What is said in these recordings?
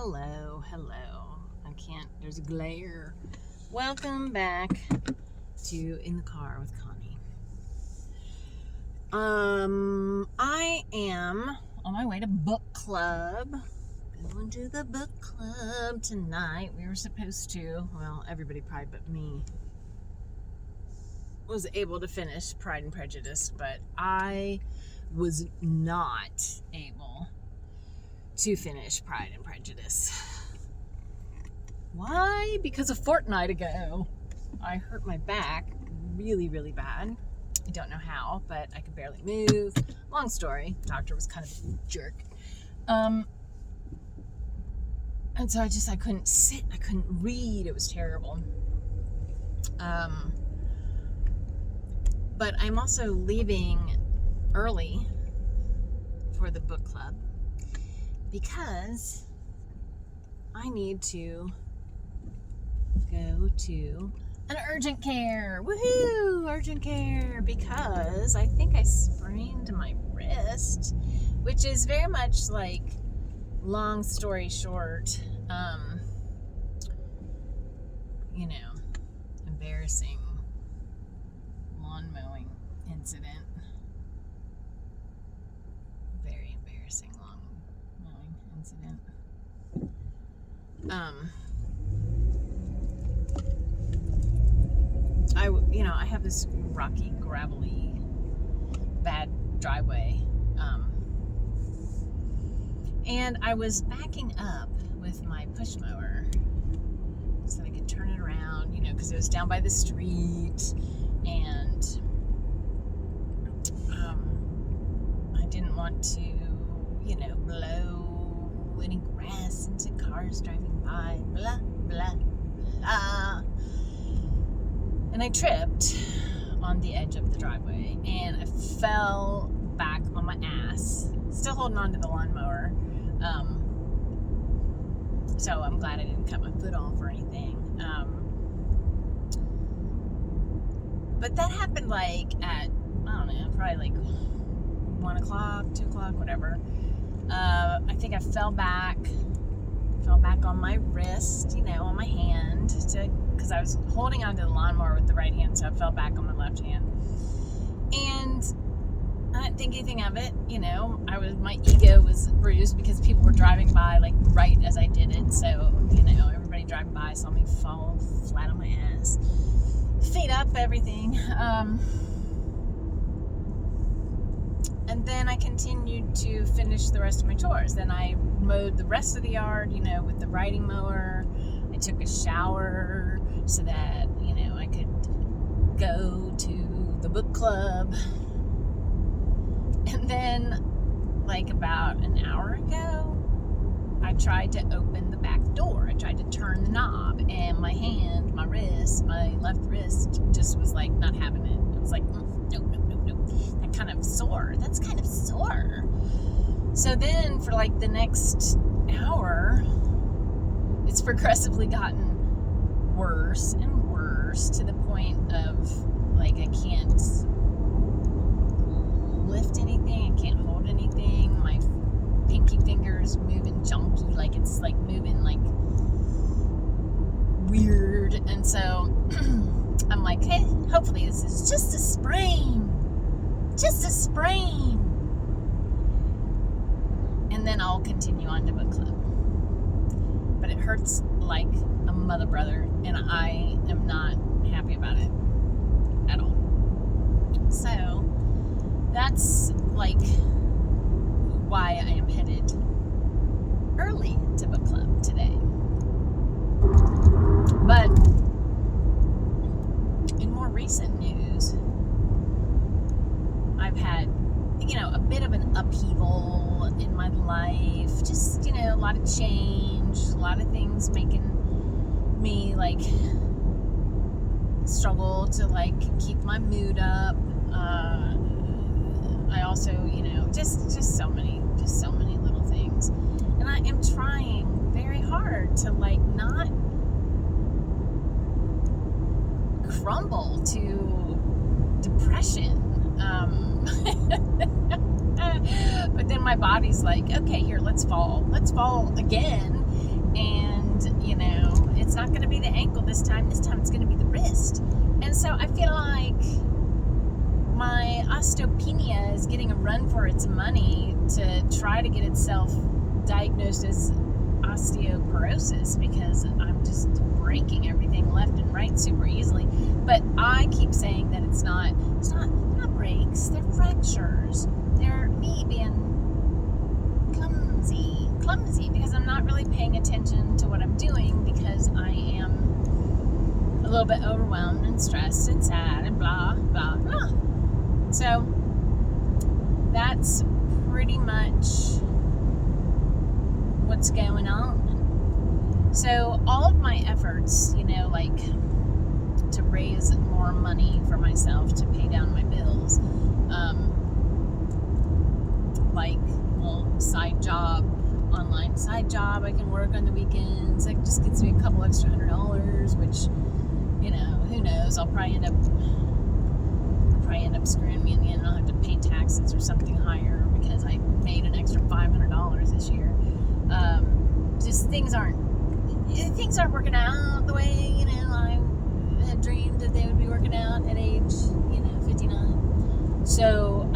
Hello. I can't, there's a glare. Welcome back to In the Car with Connie. I am on my way to book club. Going to the book club tonight. We were supposed to, well, everybody probably but me was able to finish Pride and Prejudice, but I was not able to finish Pride and Prejudice. Why? Because a fortnight ago, I hurt my back really, really bad. I don't know how, but I could barely move. Long story. Doctor was kind of a jerk. And so I couldn't sit. I couldn't read. It was terrible. But I'm also leaving early for the book club because I need to go to an urgent care. Woohoo! Urgent care, because I think I sprained my wrist, which is very much like, long story short, embarrassing lawn mowing incident. Very embarrassing lawn mowing incident. I have this rocky, gravelly, bad driveway, and I was backing up with my push mower so that I could turn it around, because it was down by the street, and I didn't want to, blow any grass into cars driving by, blah, blah, blah. And I tripped on the edge of the driveway, and I fell back on my ass, still holding on to the lawnmower. So I'm glad I didn't cut my foot off or anything. But that happened at, probably 1 o'clock, 2 o'clock, whatever. I think I fell back on my wrist, on my hand, because I was holding onto the lawnmower with the right hand, so I fell back on my left hand. And I didn't think anything of it, my ego was bruised because people were driving by, right as I did it, so, everybody driving by saw me fall flat on my ass. Feet up, everything. And then I continued to finish the rest of my chores. Then I mowed the rest of the yard, with the riding mower. I took a shower so that, I could go to the book club. And then, about an hour ago, I tried to open the back door. I tried to turn the knob, and my left wrist just was not having it. It was no. That's kind of sore. So then for the next hour, it's progressively gotten worse and worse to the point of I can't lift anything, I can't hold anything. My pinky finger's moving junky, it's moving weird. And so I'm hey, hopefully this is just a sprain. And then I'll continue on to book club. But it hurts like a mother brother, and I am not happy about it at all. So that's why I am headed early to book club today. But in more recent news, I've had, a bit of an upheaval in my life. Just, a lot of change, a lot of things making me, struggle to, keep my mood up. I also, just so many little things. And I am trying very hard to, not crumble to depression. But then my body's okay, here, let's fall again. And, it's not going to be the ankle this time. This time it's going to be the wrist. And so I feel like my osteopenia is getting a run for its money to try to get itself diagnosed as osteoporosis, because I'm just breaking everything left and right super easily. But I keep saying that it's not breaks, they're fractures. They're me being clumsy because I'm not really paying attention to what I'm doing, because I am a little bit overwhelmed and stressed and sad and blah blah blah. So that's pretty much what's going on. So all of my efforts, like to raise more money for myself to pay down my bills, like side job, online side job, I can work on the weekends. That just gets me a couple extra $100, which, who knows? I'll probably end up screwing me in the end. I'll have to pay taxes or something higher because I made an extra $500 this year. Just things aren't working out the way, I had dreamed that they would be working out at age, 59. So,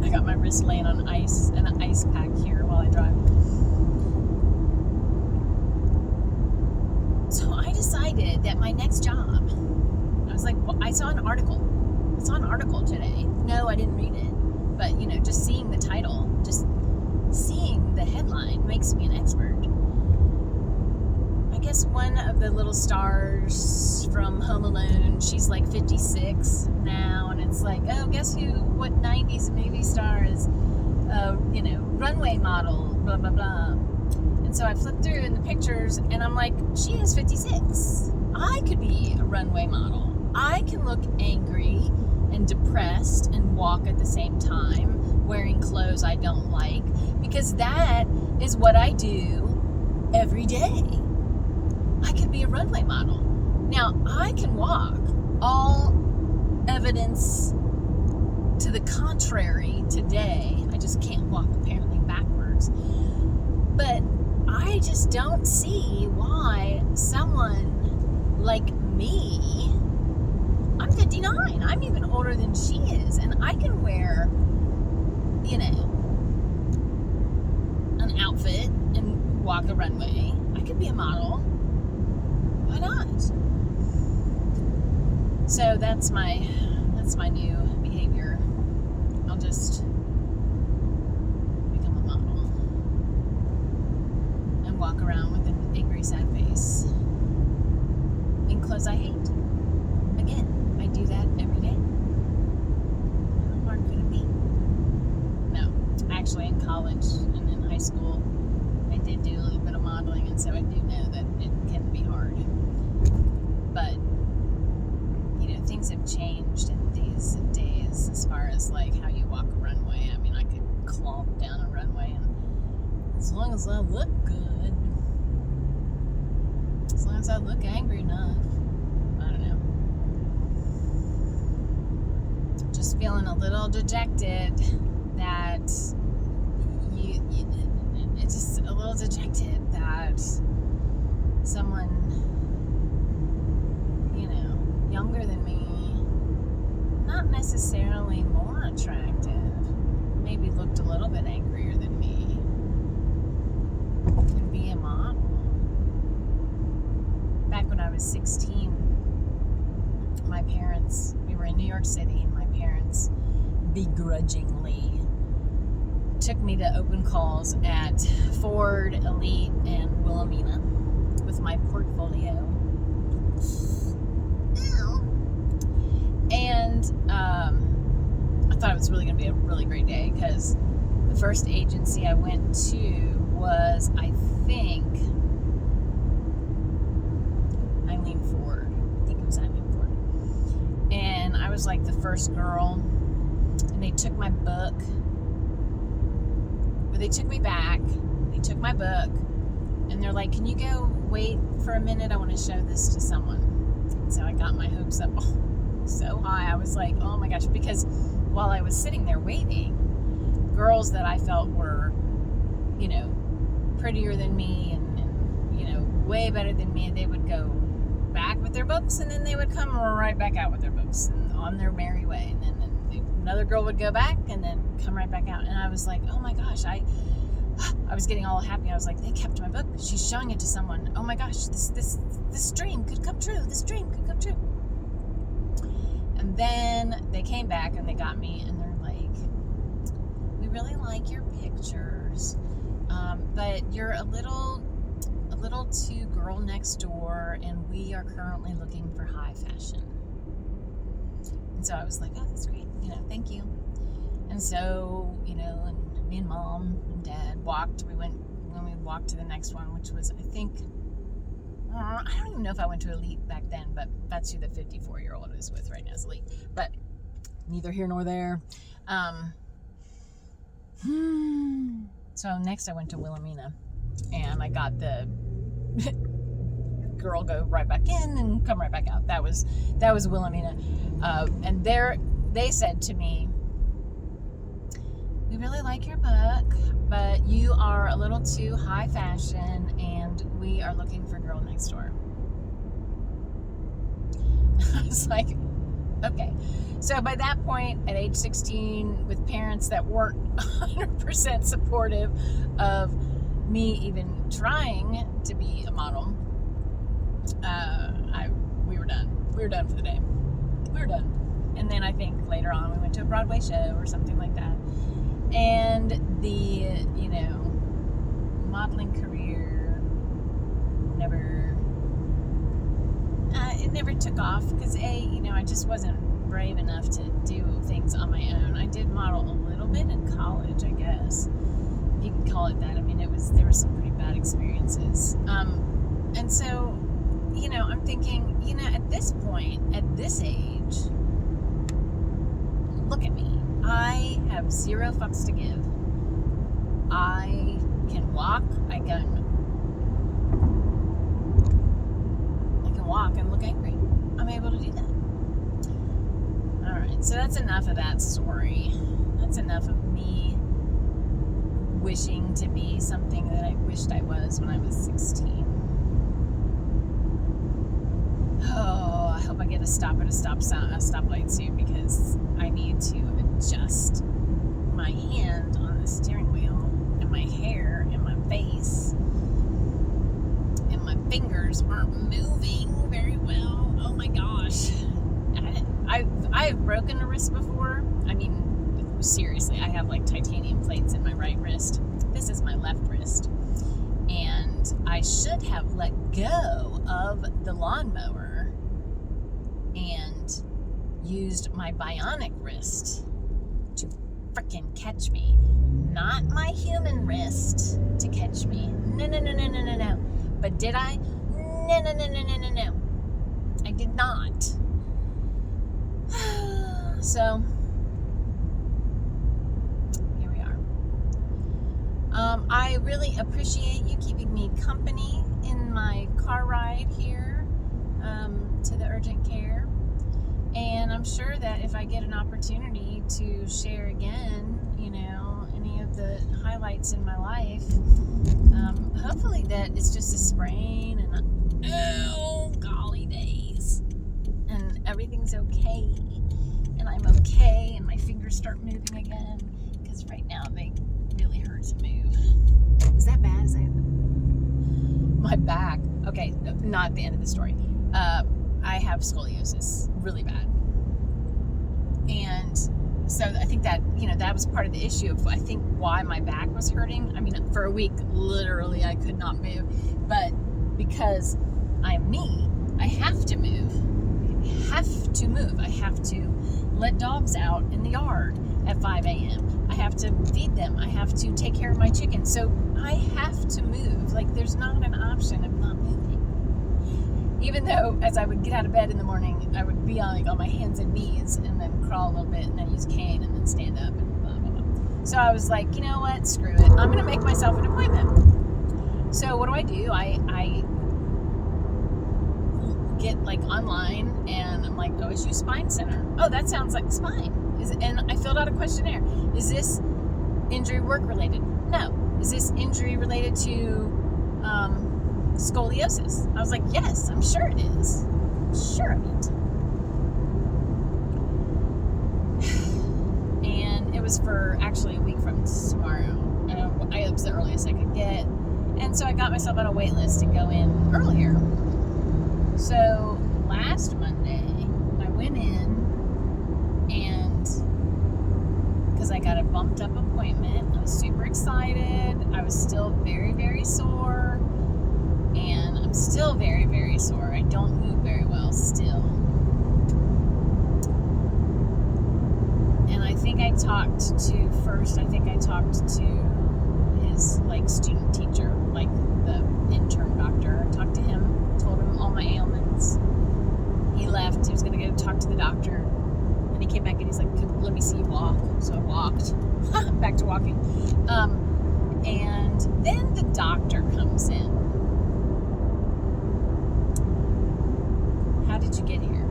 I got my wrist laying on ice and an ice pack here while I drive. So I decided that my next job, I was like, well, I saw an article today. No, I didn't read it. But, just seeing the title, just seeing the headline makes me an expert. I guess one of the little stars from Home Alone, she's like 56 now, and it's like, oh, guess what 90s movie star is, runway model, blah, blah, blah. And so I flipped through in the pictures, and I'm like, she is 56. I could be a runway model. I can look angry and depressed and walk at the same time, wearing clothes I don't like, because that is what I do every day. I could be a runway model. Now, I can walk. All evidence to the contrary today. I just can't walk apparently backwards. But I just don't see why someone like me, I'm 59. I'm even older than she is. And I can wear, an outfit and walk a runway. I could be a model. Why not? So that's my new behavior. I'll just become a model and walk around with an angry, sad face in clothes I hate. Again, I do that every day. How hard could it be? No, actually in college and in high school, I did do a little bit of modeling, and so I do know that it can be hard. But, things have changed in these days as far as, how you walk a runway. I mean, I could clomp down a runway, and as long as I look good, as long as I look angry enough, I don't know. Just feeling a little dejected that it's just a little dejected that someone, younger than me, not necessarily more attractive, maybe looked a little bit angrier than me, can be a model. Back when I was 16, my parents, we were in New York City, and my parents begrudgingly took me to open calls at Ford, Elite, and Wilhelmina with my portfolio. And I thought it was really going to be a really great day, because the first agency I went to was, I think, Eileen Ford. I think it was Eileen Ford. And I was like the first girl, and they took my book. But they took me back. They took my book, and they're like, can you go wait for a minute? I want to show this to someone. So I got my hopes up so high. I was like, oh my gosh, because while I was sitting there waiting, girls that I felt were you know, prettier than me and, you know, way better than me, they would go back with their books, and then they would come right back out with their books and on their merry way. And then another girl would go back and then come right back out. And I was like, oh my gosh, I was getting all happy. I was like, they kept my book. She's showing it to someone. Oh my gosh, this dream could come true. This dream could come true. And then they came back and they got me, and they're like, we really like your pictures, but you're a little too girl next door, and we are currently looking for high fashion. And so I was like, oh, that's great, you know, thank you. And so, you know, and me and mom and dad walked. We walked to the next one, which was, I think, I don't even know if I went to Elite back then, but that's who the 54-year-old is with right now, is Elite. But neither here nor there. So next I went to Wilhelmina, and I got the girl go right back in and come right back out. That was Wilhelmina. And they said to me, we really like your book, but you are a little too high fashion, and we are looking for girl next door. I was like, okay. So by that point, at age 16, with parents that weren't 100% supportive of me even trying to be a model, we were done. We were done for the day. We were done. And then I think later on we went to a Broadway show or something like that. And the, you know, modeling career never took off because you know, I just wasn't brave enough to do things on my own. I did model a little bit in college, I guess, if you can call it that. I mean, there were some pretty bad experiences. And so, you know, I'm thinking, you know, at this point, at this age, look at me. I have zero fucks to give. I can walk. I can walk and look angry. I'm able to do that. All right, so that's enough of that story. That's enough of me wishing to be something that I wished I was when I was 16. Oh, I hope I get to stop at a stoplight soon, because I need to adjust my hand on the steering wheel, and my hair and my face and my fingers aren't moving very well. Oh my gosh. I've broken a wrist before. I mean, seriously, I have like titanium plates in my right wrist. This is my left wrist. And I should have let go of the lawnmower and used my bionic wrist to frickin' catch me. Not my human wrist to catch me. No. But did I? No. I did not. So, here we are. I really appreciate you keeping me company in my car ride here to the urgent care. And I'm sure that if I get an opportunity to share again, you know, any of the highlights in my life, hopefully that it's just a sprain and oh, golly days. And everything's okay. And I'm okay. And my fingers start moving again. Because right now they really hurt to move. Is that bad? Is that my back? Okay, not the end of the story. I have scoliosis really bad. And so I think that, you know, that was part of the issue of, I think, why my back was hurting. I mean, for a week, literally, I could not move. But because I'm me, I have to move. I have to let dogs out in the yard at 5 a.m. I have to feed them. I have to take care of my chickens. So I have to move. Like, there's not an option of not moving. Even though, as I would get out of bed in the morning, I would be on my hands and knees and then crawl a little bit and then use cane and then stand up and blah, blah, blah. So I was like, you know what? Screw it. I'm going to make myself an appointment. So what do? I get like online and I'm like, OSU Spine Center. Oh, that sounds like spine. And I filled out a questionnaire. Is this injury work-related? No. Is this injury related to scoliosis? I was like, yes, I'm sure it is. I'm sure of it. And it was for actually a week from tomorrow. It was the earliest I could get. And so I got myself on a wait list to go in earlier. So last Monday, I went in, and because I got a bumped up appointment, I was super excited. I was still very, very sore, and I'm still very, very sore. I don't move very well still. And I think I talked to his student teacher, the intern doctor. I talked to him, told him all my ailments. He left. He was going to go talk to the doctor. And he came back and he's like, let me see you walk. So I walked. Back to walking. And then the doctor comes in. How did you get here?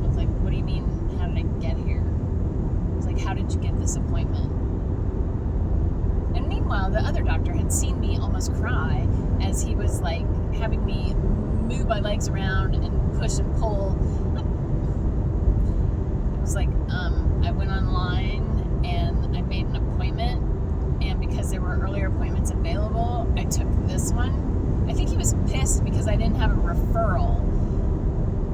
I was like, what do you mean, how did I get here? I was like, how did you get this appointment? And meanwhile, the other doctor had seen me almost cry as he was having me move my legs around and push and pull. It was like, I went online and I made an appointment, and because there were earlier appointments available, I took this one. I think he was pissed because I didn't have a referral.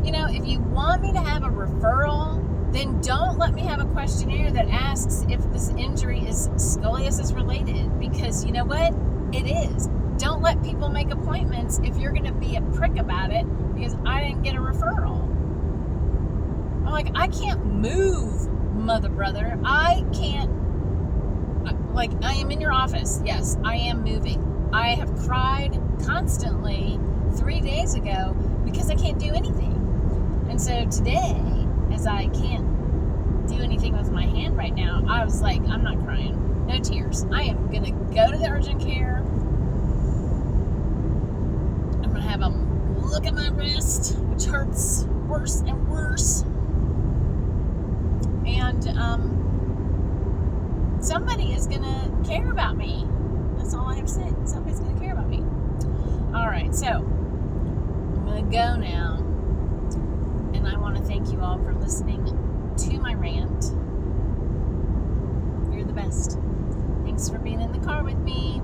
If you want me to have a referral, then don't let me have a questionnaire that asks if this injury is scoliosis related, because you know what? It is. Don't let people make appointments if you're going to be a prick about it because I didn't get a referral. I'm like, I can't move, mother brother. I can't, I am in your office. Yes, I am moving. I have cried constantly 3 days ago because I can't do anything. And so today, as I can't do anything with my hand right now, I was like, I'm not crying. No tears. I am going to go to the urgent care. I'm going to have them look at my wrist, which hurts worse and worse. And somebody is going to care about me. That's all I have to say. Somebody's going to care about me. All right, so I'm going to go now. And I want to thank you all for listening to my rant. You're the best. Thanks for being in the car with me.